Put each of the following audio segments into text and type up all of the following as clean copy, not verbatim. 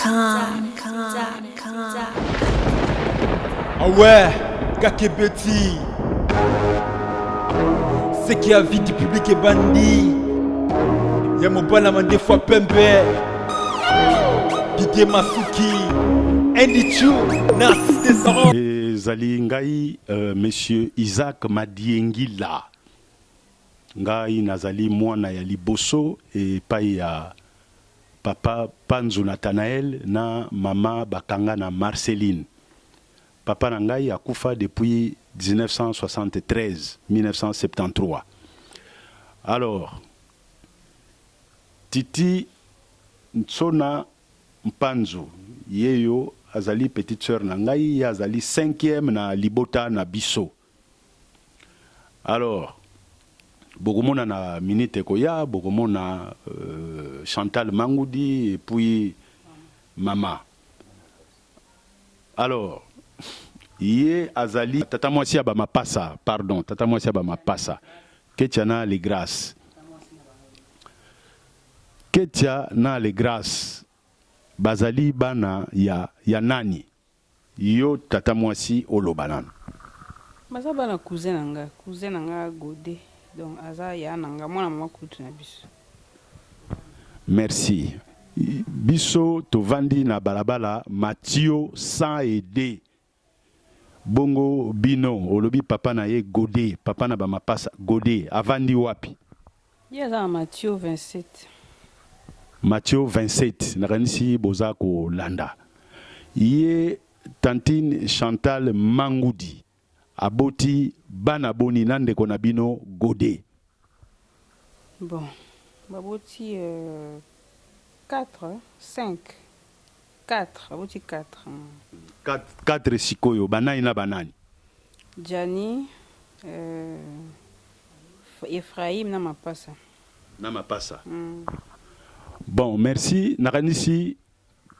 Ah ouais, Kakebeti. C'est qui a vie du public est bandit. Y'a mon bon des fois pembe. Didier Masuki. Andy Chou. Narcisse Descendant. Zali ngai monsieur Isaac Madiengila. Ngai nazali mwana ya liboso et pai ya papa Panzo Nathanael na mama bakanga na Marceline. Papa na ngai akufa depuis 1973. Alors Titi Ntsona Mpanzo yeyo azali petite sœur na ngai azali 5e na libota na biso. Alors Bogomona na minute koya, Bogomona Chantal Mangoudi et puis Mama. Alors, yé azali tata mwasi ya ba mapasa, pardon, tata mwasi ya ba mapasa. Ketia na les grâces. Ketia na les grâces. Bazali bana ya nani. Yo tata mwasi olobanan. Baza bana cousin nanga Godé. Donc aza ya nanga mwana mama kutu na biso. Merci. Biso tovandi na balabala Mathieu sans aider. Bongo bino olobi papa na ye Godé, papa na ba mapasa Godé avandi wapi? Yaza Mathieu 27. Mathieu 27 nakanisi boza ko landa. Ye tantine Chantal Mangoudi aboti bana boni nande kona bino Godé. Bon, baboti 4, 5, 4, baboti 4. 4 sikoyo, banani na banani? Jani, Ephraim na mapasa. Na mapasa. Bon, merci. Nakanisi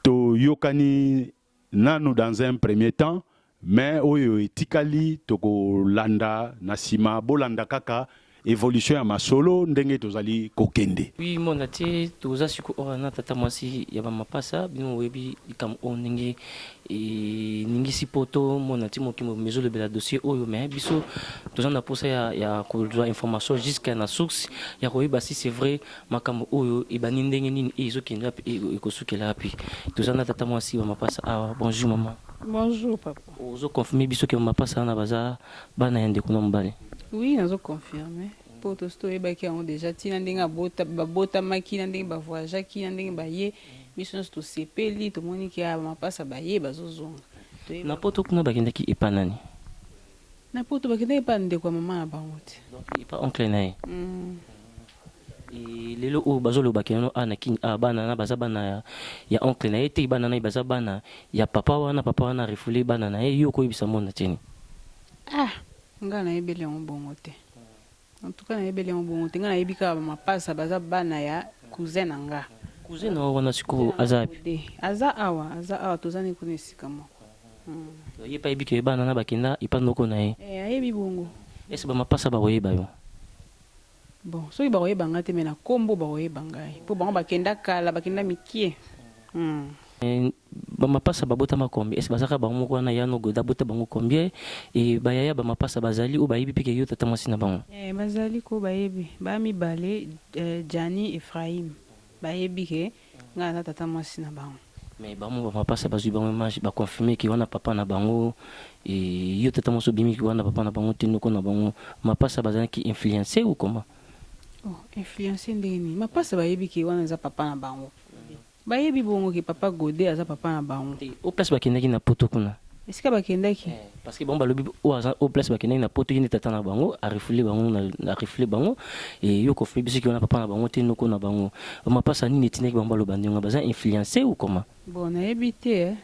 to yokani nanu dans un premier temps. Mais oyo etikali toko landa nasima bolanda kaka évolution ya masolo ndenge tozali kokende. Oui mon ati toza siko orana tata mwasi ya ba mapasa bino webi kam onenge e ningi sipoto mon ati mokimo mezo le bela dossier oyo mais biso toza na posa ya ko droit information jusqu'à na source ya ko yeba si c'est vrai makamo oyo e bani ndenge nini ezo kenda e ko sukela api toza na tata mwasi ba mapasa. Ah bonjour maman. Bonjour papa. Ozo confirmer biso ke mapasa na baza bana yande kuna mbale. Oui, nazo confirmer. Pour tout ce qui est déjà tina ndinga bota makina ndinga ba voyage ki ndinga ba ye mission to sepeli to moni ki ma pasa ba ye bazozonga. Na poto kuna bakenda ki epanani. Na poto bakenda epande kwa mama na bangote. Donc ipa oncle na ye. Et lelo o bazolo bakeno ana kin bana na baza bana ya oncle na ye te bana na baza bana ya papa wana refoulé bana na ye yo ko ibisa mona teni. Ah, ngana ebele mbongote. En tout cas na ebele mbongote ngana ebika ba mapasa baza bana ya cousin nanga. Cousin na wana siko aza awa tozani kunisika mo. Ye pa ebike bana na bakenda ipandoko na ye. Ayebi bongo. Ese ba mapasa ba oyeba yo. Bon, so iba oyeba ngate mena kombo ba oyeba ngai. Po bango bakenda kala bakenda mikie. Ba mapasa babota makombi ese bazaka bango kwana ya no goda bota bango combien et bayaya ba mapasa bazali ou bayibi pike yo tata mwasi na bango. Bazali ko bayebi ba mi balé Jani Ephraim bayebi ke ngana tata mwasi na bango. Mais ba mo ba mapasa bazui bango image ba confirmer ki wana papa na bango et yo tata mwasi bimi ki wana papa na bango tinoko na bango mapasa bazali ki influencer ou comment? Oh, influencer ndeni mapasa bayebi ki wana za papa na bango. Bayebi bongo ki papa Godé aza papa na bango. Au place bakendaki na poto kuna. Est-ce que bakendaki? Parce que bon balobi au place bakendaki na poto yini tata na bango a reflé bango na reflé bango et yo ko fait biso ki wana papa na bango te noko na bango. Mapasa nini tineki bango baloba ndinga baza influencer ou comment? Bon na ebité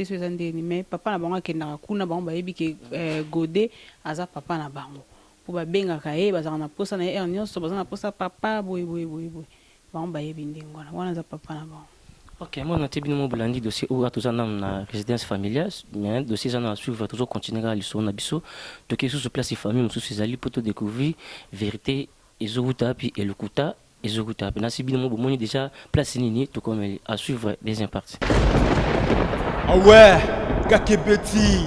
so ndeni mais papa na bango akendaka kuna bango bayebi ki Godé aza papa na bango. Po ba benga ka ye baza na posa na ye nyonso baza na posa papa boy. Bango bayebi ndingo wana za papa na bango. Ok, moi, on a été bien blandi dossier où à la résidence familiale, mais dossier on a suivre toujours continuer à l'histoire na biso, donc sur place famille, nous ces alliés pour découvrir vérité et zoruta puis et le kuta ezokuta pe na sibi mo bomoni déjà place nini to comme à suivre deuxième partie. Ah ouais, Kakebeti.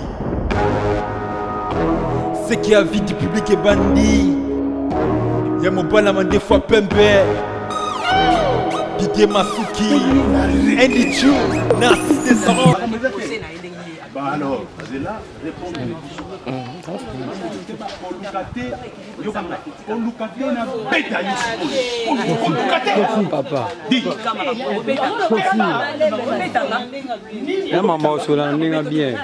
C'est qui a vie du public est bandit. Y'a mon bon amant des fois Pembe. Didier Masuki. Andy Chou. Narcisse Descendant. Bah alors, c'est là, répondez. Papa. Ya mama osola ndinga bien.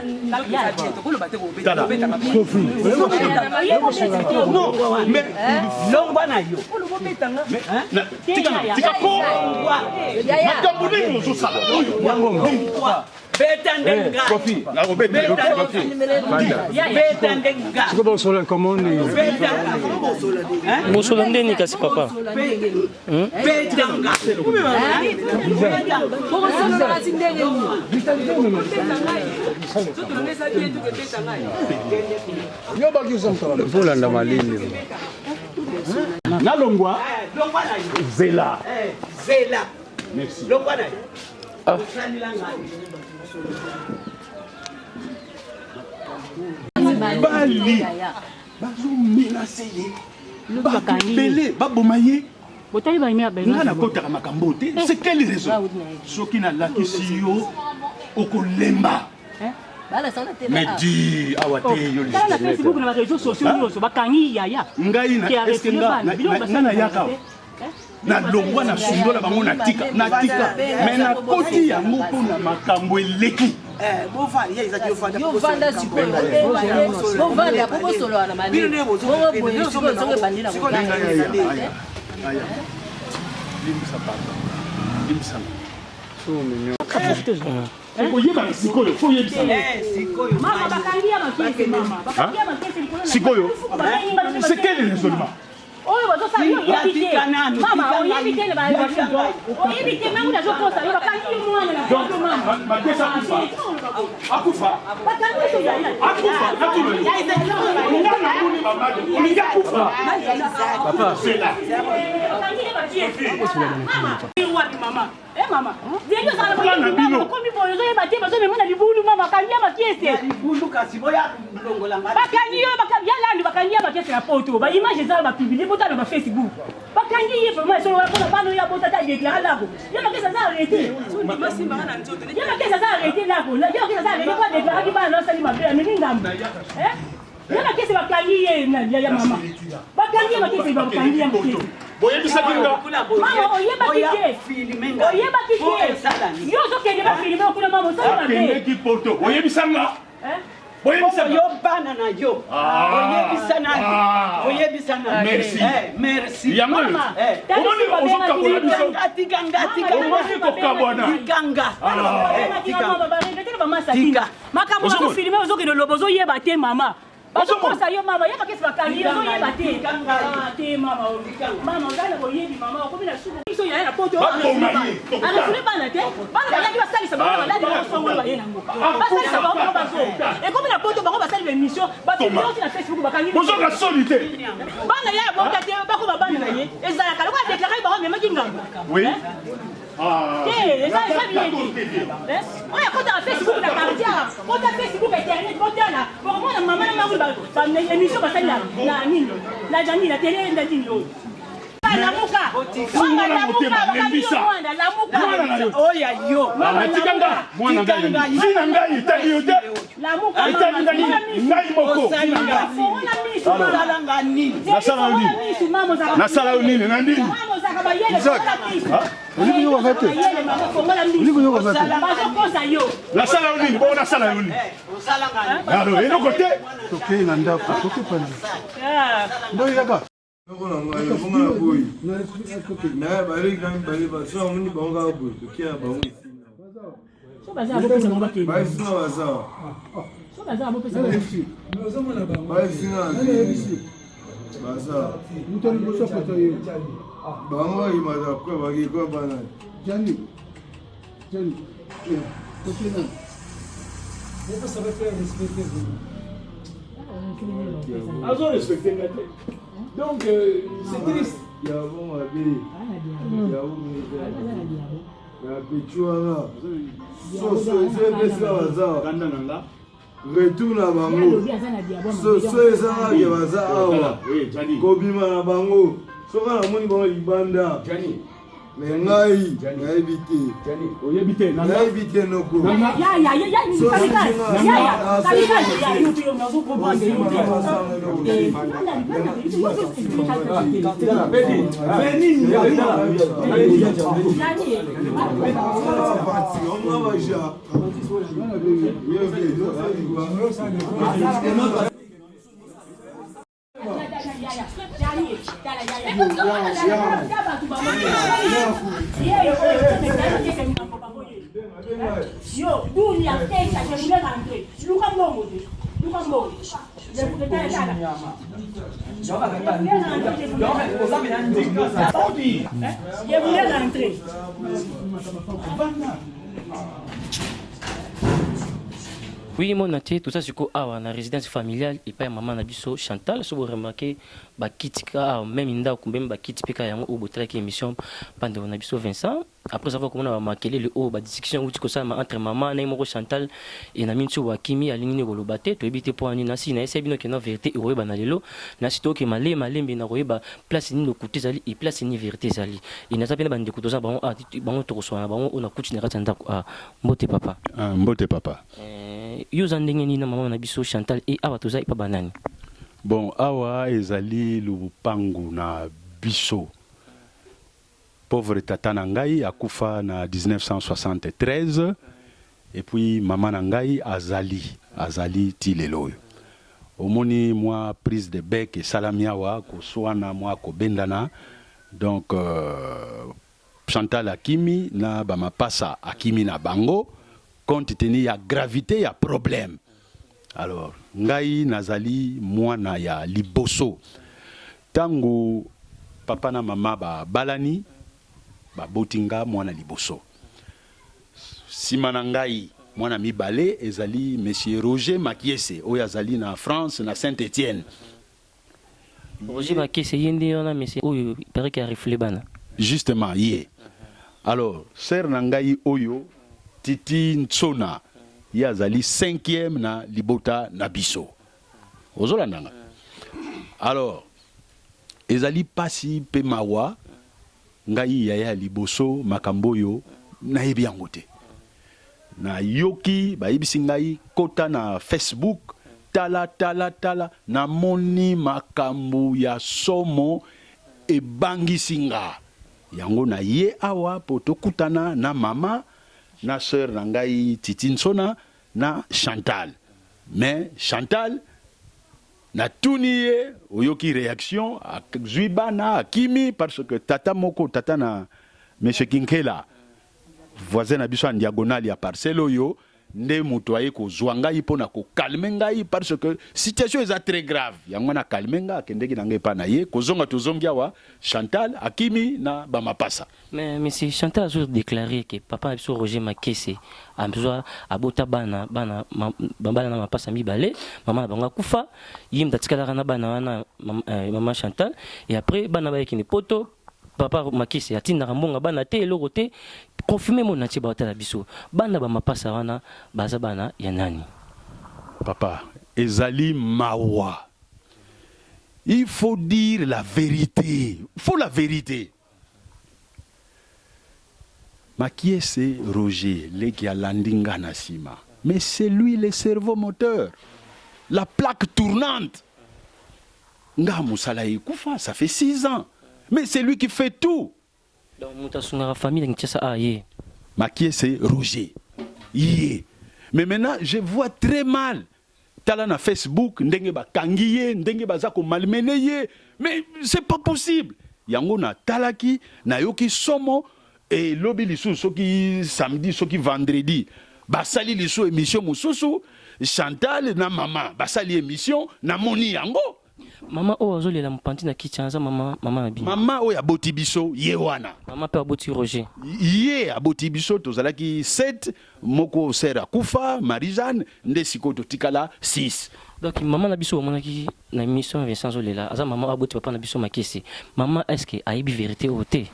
Non, mais longwa na yo. tika po. Makambuni muzusala. Betandenga. Kofi. Betandenga. Siko ba osola komoni. Mosola ndeni kasi papa. Betandenga. Volanda malini. Nalongwa. Longwa na yo. Zela. Zela. Merci. Longwa na yo. Bali. Bazo menacé ye. Bakambele baboma ye. Nga na kotaka makambo te. C'est quelle raison? Soki na lakisi yo okolemba. Mais dis awate yo li. Na Facebook na réseaux sociaux nyonso bakangi yaya. Ngai na est-ce nga na yaka. Na longwa na sundola bango na tika. Mais na koti yango mpona makambo eleki. Sikoyo, c'est quel raisonnement? Oyo bazosa yo yebite mama oyebite le ba oyebite mangu na jokosa yo bakangi mwana na donc makesa akufa bakangi to ya akufa natume ngana muni mamadi ulinga kufa papa c'est là bakangi le ba tie mama mama ndio sana mama komi boyo zo yebate bazo memona libulu mama kangi ma piese Libulu kasi boya ndongola ngala. bakangi yo bakabya landu bakangi ma piese na poto ba image za ba publier bota na Facebook bakangi ye vraiment so wa bano ya bota ta déclarer là yo makesa za arrêter masimba na nzoto yo makesa za arrêter là yo makesa za arrêter kwa déclarer ki bana sali mabela mimi ngambo yo makesa bakangi ye na ya mama bakangi ma piese bakangi ya piese boyebisa kinga mama oyeba kike oyeba kike yo zo kende ba filmer okuna mama so ba akende ki poto boyebisa nga boyebisa yo bana na yo oyebisa na merci merci yango omoni ozokabola biso tika makambo ya kofilme ozokende lobo ozoyeba te mama bazokosa yo mama yeba kesi bakangi ozoyeba te te mama ozala boyebi mama okomi na suku biso yaya na poto anasule bana te bana bayaki basalisa bango baladi basongo baye nango basalisa bango bazo ekomi na poto bango basali bemission bapioti na Facebook bakangi bozoka soli te bana yaya bonga te bakoma bana na ye ezalaka lokola deklare bango memaki ngambo oui eza bien oyo akotaka Facebook na quartier kota Facebook internet kotala bokomona mama na mangu baémission basali na nini na janini na tele na nini oyo lamuka oya yo tikanga mwana ngai zina ngai etali yo te etali ngai moko nasala yo nini na nini nasala yo nini bongo nasala yo nini alo eloko te Tokei na ndako, tokei pana. Ndo yaka. donc c'est triste. retour na bango so ezanga ke baza awa kobima na bango soka namoni bango libanda me ngai nayebi te noko Yo, d'où il y a quelqu'un qui voulait rentrer. Je vous comprends, je voulais rentrer. Oui, mon athée, tout ça, c'est quoi ah, la résidence familiale et pas maman Nabiso Chantal. Si vous remarquez, Bakitika, même Inda, ou même Bakitika, ou Botrek émission pendant Nabiso Vincent. Après savoir comment on a remarqué le haut, la discussion entre maman, Naimoro Chantal et Namincho Wakimi, Aligné Golobate, tu évites pour un nasi, na essayé bien vérité, ou banalelo, nasito qui malé, bien roeba, place ni nos côtés ali, et place ni vérité ali. Il n'a pas bien de couteaux à bon, bon, tu reçois, bon, on a couché les ratanda, mbote papa. Mbote papa. Yo zandenge ni na maman Nabiso Chantal et Awatoza et pas banani. Bon, awa ezali lupangu na biso. Pauvre tata Nangai a kufa na 1973 et puis maman Nangai azali tilelo. Omoni moi prise de bec et salamiawa ko soana moi ko bendana donc Chantal Akimi na bama passa Akimi na bango compte tenu ya gravité ya problème. Alors Ngai nazali moi na ya liboso tango papa na mama ba balani ba botinga mwana liboso simana ngai mwana mibale ezali monsieur Roger Makiese oyo azali na France na Saint-Étienne. Roger Makiese yindi ona monsieur oyo paraît qu'il a reflé bana justement yé. Alors sœur nangai oyo Titi Ntsona ye azali 5e na libota na biso ozolandanga. Alors ezali pasi pe mawa ngai yaya liboso makamboyo na yebi yango te na yoki bayibisi ngai kota na Facebook tala na moni makambo ya somo ebangisi nga yango na ye awa poto kutana na mama na sœur na ngai Titi Nsona na Chantal. Mais Chantal na tuniye oyoki réaction à Zuibana Akimi parce que tata moko tata na monsieur Kinkela voisin na biso en diagonale ya parcelle oyo nde muto aye ko zwangai pona ko calmer ngai parce que situation est très grave yango na calmer nga kendeki na ngai pa na ye ko zonga to zongia wa Chantal Akimi na bamapasa. Mais monsieur Chantal a déclaré que papa biso Roger Makiese a besoin abota bana na mapasa mibale maman banga kufa yim datikala na bana na maman Chantal et après bana ba ekini poto papa Makiese atina rambonga bana te eloko te confirmer mon ati ba tala biso bana ba mapasa wana baza bana ya nani. Papa ezali mawa. Il faut dire la vérité. Il faut la vérité. Makiese Roger, leki a landinga nasima. Mais c'est lui le cerveau moteur. La plaque tournante. Nga musala ikufa, ça fait 6 ans. Mais c'est lui qui fait tout. Donc mutasuna famille ngitsa aye. Makiese Roger. Yé. Mais maintenant, je vois très mal. Tala na Facebook, ndenge ba kangiye, ndenge ba zako malmeneye. Mais c'est pas possible. Yango na talaki, na yoki somo, et lobi lisu, soki samedi, soki vendredi. Basali lisu émission mususu, Chantal na maman. Basali émission, na moni yango. Maman o azoli la mpanti na kichanza maman abi. Maman o ya boti biso ye wana. Maman pe aboti Roger. Ye aboti biso tozalaki 7 moko sera kufa Marie-Jeanne nde sikoto tikala 6. Donc maman na biso monaki na mission Vincent Zolela. Aza maman aboti papa na biso Makiese. Maman est-ce que aibi vérité o te?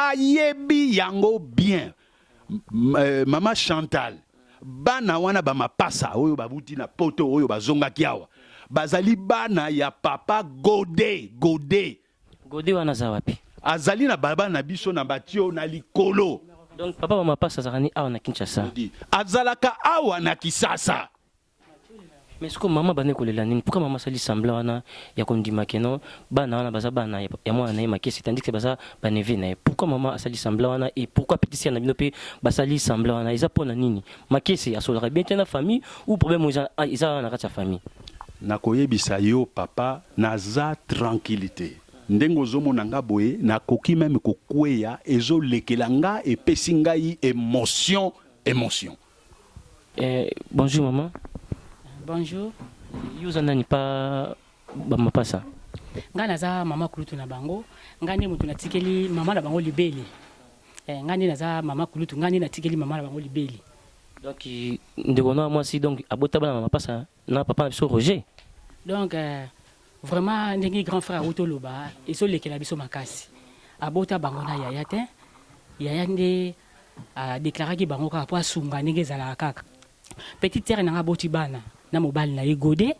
ayebi yango bien. Maman Chantal bana wana ba mapasa oyo babuti na poto oyo bazonga kiawa bazali bana ya papa Godé wana za wapi azali na baba na biso na batio na likolo. Donc papa ba mapasa zakani awa na Kinshasa azalaka awa na Kisasa. Mais est-ce que maman bane kolela nini? Pourquoi maman sali sembla wana ya kondima keno bana wana baza bana ya mwana na makesi tandis que baza baneve na. Pourquoi maman sali sembla wana et pourquoi petit sœur na bino pe basali sembla wana eza pona nini? Makesi asolera bien na famille ou problème eza na kati ya famille? Nakoyebisa yo papa naza tranquillité. Ndengo zomo nanga boye nakoki même kokweya ezolekela nga epesi ngai émotion. Bonjour maman. Bonjour. Yuza nani pa ba mapasa? Ngana za mama kulutu na bango, ngani mutu na tikeli mama na bango libeli. Ngani na za mama kulutu ngani na tikeli mama na bango libeli. Donc ndeko na moi si donc abota bana mama pasa na papa na biso Roger. Donc vraiment ndenge grand frère Utoloba eso lekela biso makasi. Abota bango na yaya te. Yaya nde a déclaré ki bango ka po asunga ndenge zala kaka. Petite sœur na ngaboti bana. Na mobile na Godé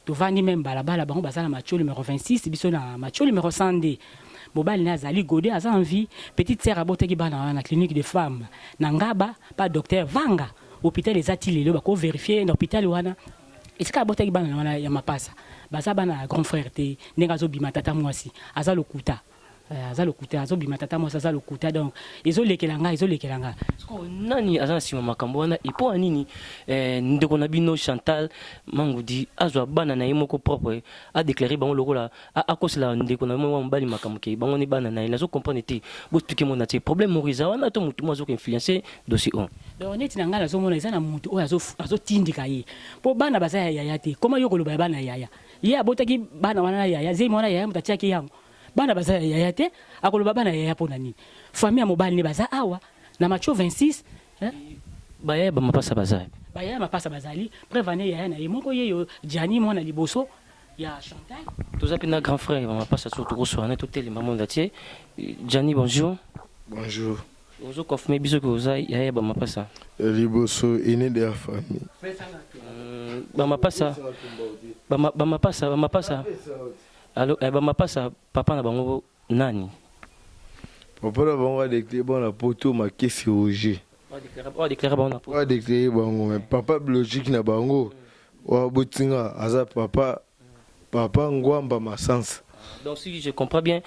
to vandi même balabala bango basala match numéro 26 biso na match numéro 100 mobile na zali Godé aza envie petite sœur abotaki bana na clinique de femmes na ngaba pas docteur Vanga hôpital les atilelo bako vérifier na hôpital wana est-ce que abotaki bana wana ya mapasa baza bana grand frère te nenga zo bima tata mwasi aza lokuta azo bima tata mwasi aza lokuta donc ezo lekelanga nani azana sima makambo wana ipo anini ndeko na bino Chantal Mangudi azwa bana na yemoko propre a déclaré bango lokola a kosela ndeko na mwa mbali makambo ke bango ni bana na nazo comprendre te bo expliquer mon natie problème moriza wana to mutu mazo ko influencer dossier on donc neti na ngala zo mona izana mutu o azo tindika ye po bana baza yaya te koma yokolo ba bana yaya ye abotaki bana wana yaya zemi wana yaya mutatiaki yango bana baza yaya te akoloba bana yaya pona nini famille ya mobali ni baza awa na macho 26 baya ba mapasa bazali prévane yaya na yemoko yeyo Jani mwana liboso ya Chantal tous appena grand frère ba mapasa surtout ko soana tout tele maman datie Jani bonjour ozo confirmer biso que oza yaya ba mapasa liboso aîné de la famille ba mapasa allo ba mapasa papa na bango nani? Papa na bango a déclaré bon la poto makesi Roger. On déclaré bon la poto. On déclaré bango mais papa biologique na bango wa botinga aza papa Ngwamba Masansa. Donc si je comprends bien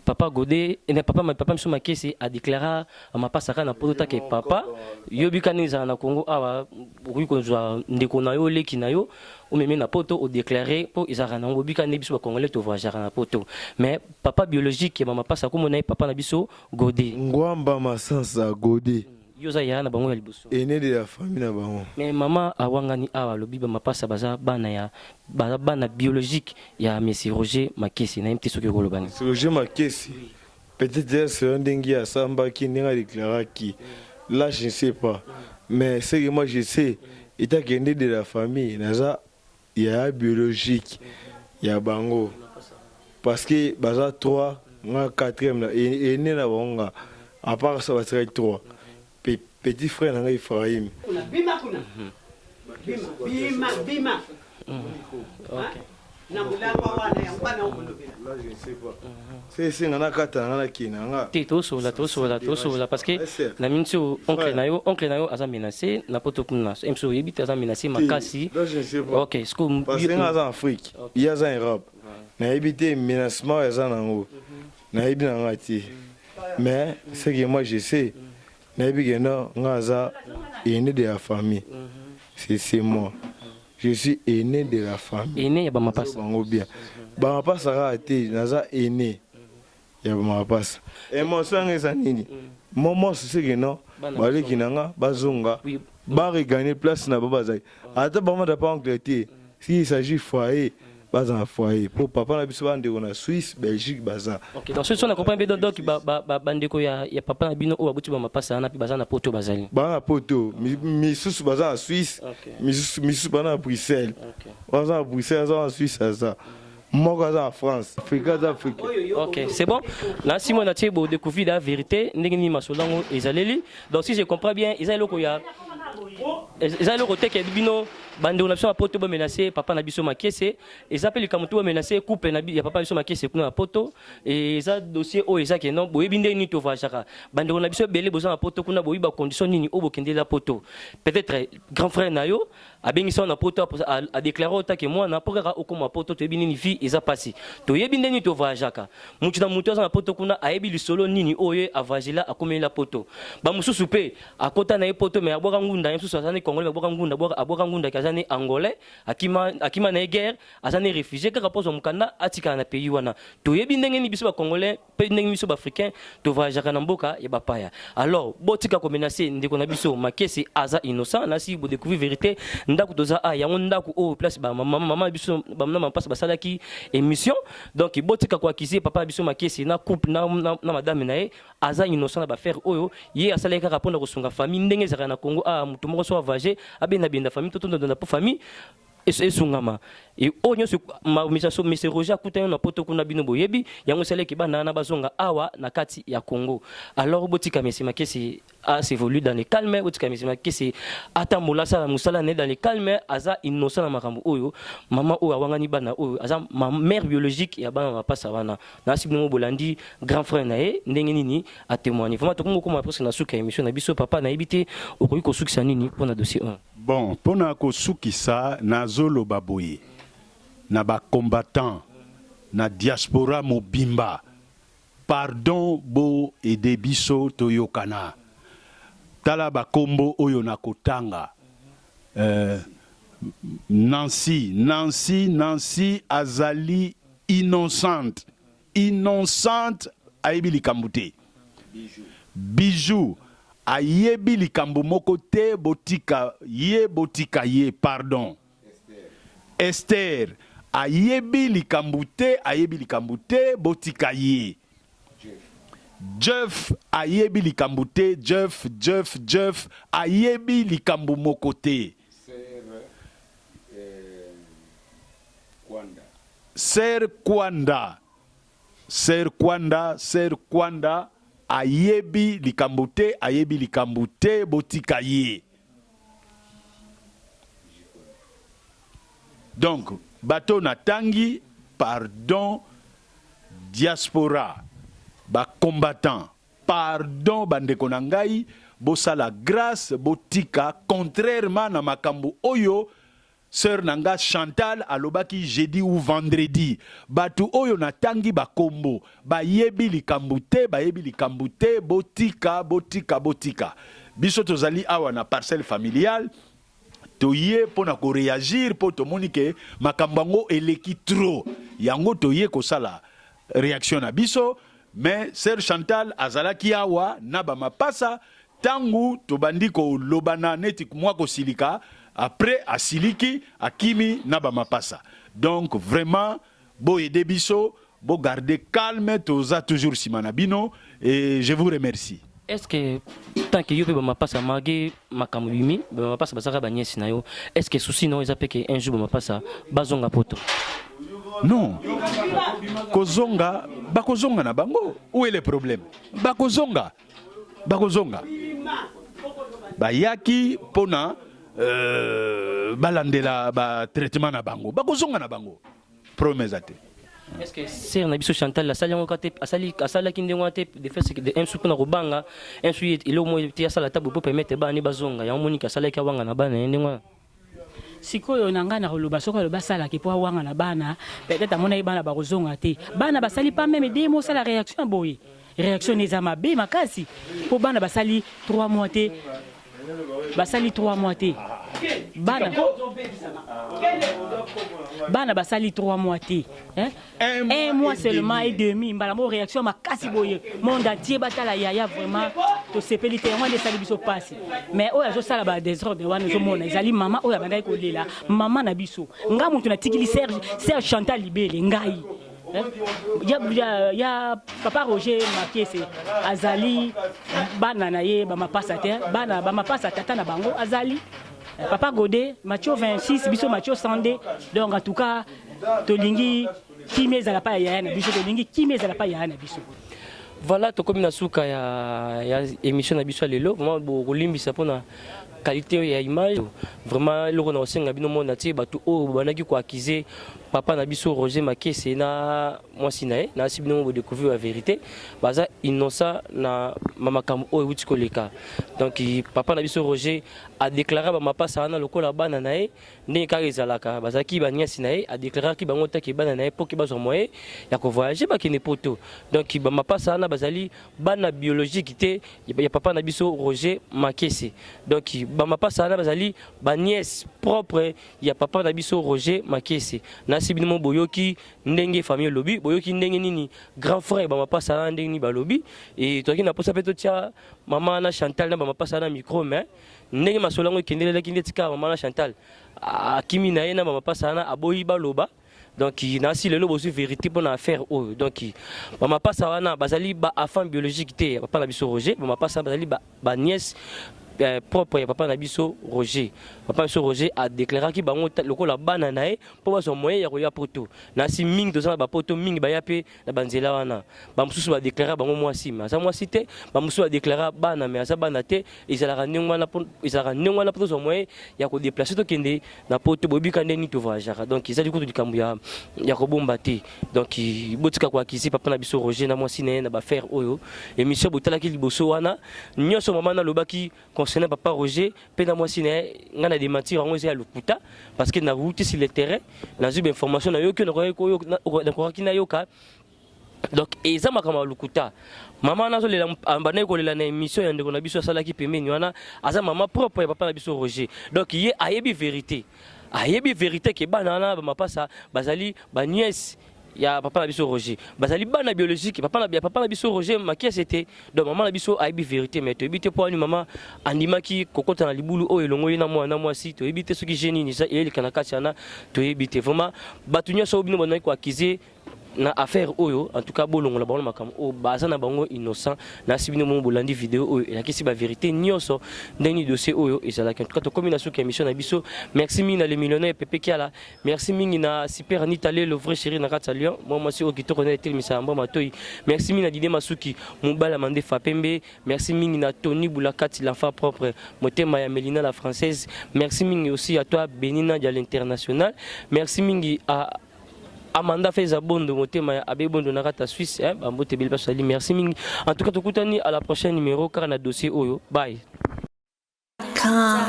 papa Godé et papa monsieur makesi a déclaré à ma pasaka na poto ke papa yobi kaniza na Congo awa ko kozwa ndeko na yo leki na yo o meme na poto o déclaré pour izara na ngobi kane biso ba congolais to voyager na poto mais papa biologique ya mama pasa ko mona papa na biso Godé Ngwamba Masansa Godé yoza ya na bango ya liboso aîné de la famille na bango mais maman awangani awa lobi ba mapasa baza bana biologique ya monsieur Roger Makesi na mti soki kolobani Roger Makesi peut-être c'est un dingue à Samba qui n'a déclaré qui là je ne sais pas mais ce que moi je sais étant aîné de la famille naza il y a biologique il y a bango parce que baza 3 nga 4e aîné na bango à part ça va être 3 petit frère nanga Ephraim bima OK na mulangwa wana ya mwana umulobela là je ne sais pas c'est ngana kata ngana kinanga tito sola parce que na minso oncle na yo aza menacé na poto kuna emso yebita aza menacé makasi là je ne sais pas OK est-ce que parce que en Afrique il y a en Europe na yebité menacement ya nango na yebi na ngati mais ce que moi je sais Nabigena Ngaza aîné de la famille. C'est moi. Je suis aîné de la famille. Aîné, bah ma passe. Bien. Bah ma passe a été Naza aîné. Ya ma passe. Et mon sang est sanini. Maman c'est que non. Bale kinanga bazonga. Ba regagner place na baba zai. Ata ba ma da pas Angleterre. S'il s'agit foyer bazan foyer pour papa na biso bande na Suisse Belgique baza. OK donc ce sont na comprendre donc bandeko ya papa na bino o abuti ba mapasa na pi baza na poto bazali. Ba na poto misusu baza na Suisse misusu bana na Bruxelles. Baza na Bruxelles baza na Suisse baza. Moi, en France, Africain. Ok, c'est bon. Là, si on a découvert la vérité, donc si je comprends bien, ils ont le côté qui est bino, bande on a besoin de poto menacé, papa n'a besoin de caisse, et ça appelle comme tout menacé, coupe n'a il y a papa besoin de caisse pour la poto, et ça dossier oh et ça qui non, boy binde ni to va chaka, bande on a besoin de poto qu'on a boy ba condition ni au bokende la poto. Peut-être grand frère nayo a bien ça na poto a déclaré autant que moi na pas au comme poto to bine ni fille et ça passé. To yebinde ni to va chaka. Mutu na mutu na poto kuna a yebi solo nini oye avagila a comme la poto. Ba mususu pe a kota na poto mais a boka ngunda mususu azane congolais boka ngunda boka ngunda kazane angolais akima na guerre azane réfugié ka rapport mukanda atika na pays wana. To yebi ndenge ni biso ba congolais pe ndenge biso ba africain to va jaka na mboka ya bapaya. Alors botika ko menacer ndeko na biso makesi aza innocent na si bo découvrir vérité ndako toza a yango ndako o place ba maman biso ba mama passe basala ki émission donc botika ko accuser papa biso makesi na couple na madame na aza innocent na ba faire oyo ye asala ka répondre ko sunga famille ndenge zaka na Congo a mutu moko so avagé abena benda famille toto na po famille et sungama et onyo se ma monsieur Roger akuta na poto kuna bino boyebi yango sele ki bana na bazonga awa na kati ya Congo. Alors botika mesima kesi a s'évolue dans le calme, botika mesima kesi ata molasa musala ne dans le calme aza innocent na makambo oyo mama oyo awangani bana oyo aza ma mère biologique ya bana mapasa wana na sibino bolandi grand frère na ye ndenge nini a témoigner vraiment to ko presque na suka émission na biso papa na ibité okoki ko sukisa nini pour na dossier 1. Bon, pona ko sukisa na zolo baboye na ba combattant na diaspora mobimba pardon bo ede biso toyokana tala ba kombo oyo na kotanga Nancy azali innocente ayebi likambo te. Bijou ayebi likambo moko te botika ye pardon. Esther ayebi likambo te botika ye. Jeff ayebi likambo te Jeff ayebi likambo moko te. Sir Kwanda ayebi likambo te botika ye. Donc bato na tangi pardon diaspora ba combattant pardon bandeko na ngai bosala grâce botika contrairement na makambo oyo sœur nanga Chantal alobaki jeudi ou vendredi batu oyo na tangi ba kombo bayebi likambo te botika biso tozali awa na parcelle familiale toye pona ko réagir po to monike makambango eleki trop yango toye ko sala réaction na biso mais sœur Chantal azalaki awa na ba mapasa tangu to bandiko lobana neti mwa ko silika après asiliki akimi na ba mapasa donc vraiment bo aider biso bo garder calme toza toujours simana bino et je vous remercie. Est-ce que tant que yo pe ba passa magi makamulimi ba passa basaka ba nyesi na yo est-ce que souci non ezapé que un jour ba passa bazonga poto? Non. Kozonga na bango. Où est le problème? Bakozonga. Bayaki pona balandela ba traitement na bango. Bakozonga na bango. Promesate. Est-ce que c'est un biso Chantal la salle ngokate asala kinde ngwate de fait c'est que un soupe na robanga un suite il au moins tia sala table pour permettre ba ni bazonga ya monika sala ka wanga na bana ndengwa sikoyo nanga na koloba soko lo basala ki po wanga na bana peut-être amona ibana ba kozonga te bana basali pas même des mots ça la réaction boy réaction les amabe makasi po bana basali 3 mois te basali 3 mois te bana basali 3 mois te hein 1 mois seulement et demi mbala mo réaction makasi boye monde entier batala yaya vraiment to sepeli te on de sali biso passe mais oya zo sala ba désordre wana zo mona ezali mama oya bandai ko lela mama na biso nga mutu na tikili Serge Chantal Libele ngai ya papa Roger Makese azali bana na ye ba mapasa te bana ba mapasa tata na bango azali papa Godé Mathieu 26 biso Mathieu 100 donc en tout cas tolingi kimia ezala pa ya na biso tolingi kimia ezala pa ya na biso. Voilà, tokomi na suka ya émission na biso lelo vraiment bolimbisa mpona qualité ya image vraiment eloko na osenga bino mona tie bato oyo banaki koakize papa na biso Roger Makese na mwasi na ye na asi bino bodécouvrir la vérité baza innocent na makambo oyo euti koleka. Donc papa na biso Roger a déclaré bamapasa wana lokola bana na ye ndenge kaka ezalaka bazalaki baniasi na ye a déclaraki bango taki bana na ye mpo ke bazwa moyen ya kovoyage bakende poto. Donc bamapasa wana bazali bana biologique te ya papa na biso Roger Makese. Donc bamapasa wana bazali baniese propre ya papa na biso Roger Makese. Na sibino boyoki ndenge famille lobi boyoki ndenge nini grand frère bamapasa wana ndenge ni balobi et toki na posa peto tia mama na Chantal na bamapasa na micro mais ndenge masolango kendele kinde tika mama na Chantal akimi na ye na bamapasa na aboyi baloba. Donc nasi lelo bosu vérité pour affaire oh donc bamapasa wana bazali ba enfant biologique te papa na biso Roger bamapasa bazali ba nièce propre ya papa na biso Roger. Papa na biso Roger a déclaré ki bango lokola bana na ye po baso moyen ya koya poto na si mingi tozana ba poto mingi ba yape na banzela wana ba mususu ba déclarer bango mwasi mais asa mwasi te ba mususu ba déclarer bana mais asa bana te ezalaka ndengwa na poto so moyen ya ko déplacer to kende na poto bobika ndeni to voyager. Donc ezali ko to likambu ya ko bomba te. Donc botika kwa kisi papa na biso Roger na mwasi na ba faire oyo émission botala ki liboso wana nyoso mama na lobaki concernant papa Roger pena mwasi na ngana de mentir en à lukuta parce que na route sur le terrain na zube information na yo que na yoka. Donc eza makama lukuta mama nazo lela ambane ko lela na émission ya ndeko na biso sala ki pembeni wana aza mama propre ya papa na biso Roger. Donc ye ayebi vérité ke bana na ba mapasa bazali ba nièce ya papa na biso Roger bazali bana biologique papa na biso Roger Makese était donc maman na biso aibi vérité mais to ebite po ani mama andimaki kokota na libulu oyo elongoli na mwana mwasi to ebite soki génie ni ça ele kana katiana to ebite vraiment batunya so bino bonai ko akize na affaire oyo en tout cas bolongo la bango makam o baza na bango innocent na sibino mo bolandi vidéo oyo et la kisi ba vérité nyoso ndeni dossier oyo et ça en tout cas to combination qui émission na biso merci mingi na les millionnaires Pepe Kiala merci mingi na super Anita le vrai chéri na kata Lyon moi aussi okito connaît tel misamba matoi merci mingi na Didé Masuki Mobala Mande Fapembe merci mingi na Tony Boulakati l'enfant propre motema ya Melina la française merci mingi aussi à toi Benina de l'international merci mingi à Amanda Fezabondo motema ya Abebondo na kata Suisse bambote bel pasali merci mingi en tout cas tokutani à la prochaine numéro car na dossier oyo bye. Ah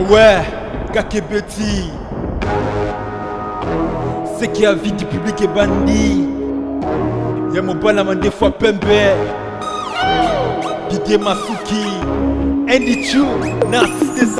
ouais, Kakebeti, c'est qui a vite public et bandit. Y'a mon bon amant des fois Pembe, Didier Masuki, Andy Chou, Narcisse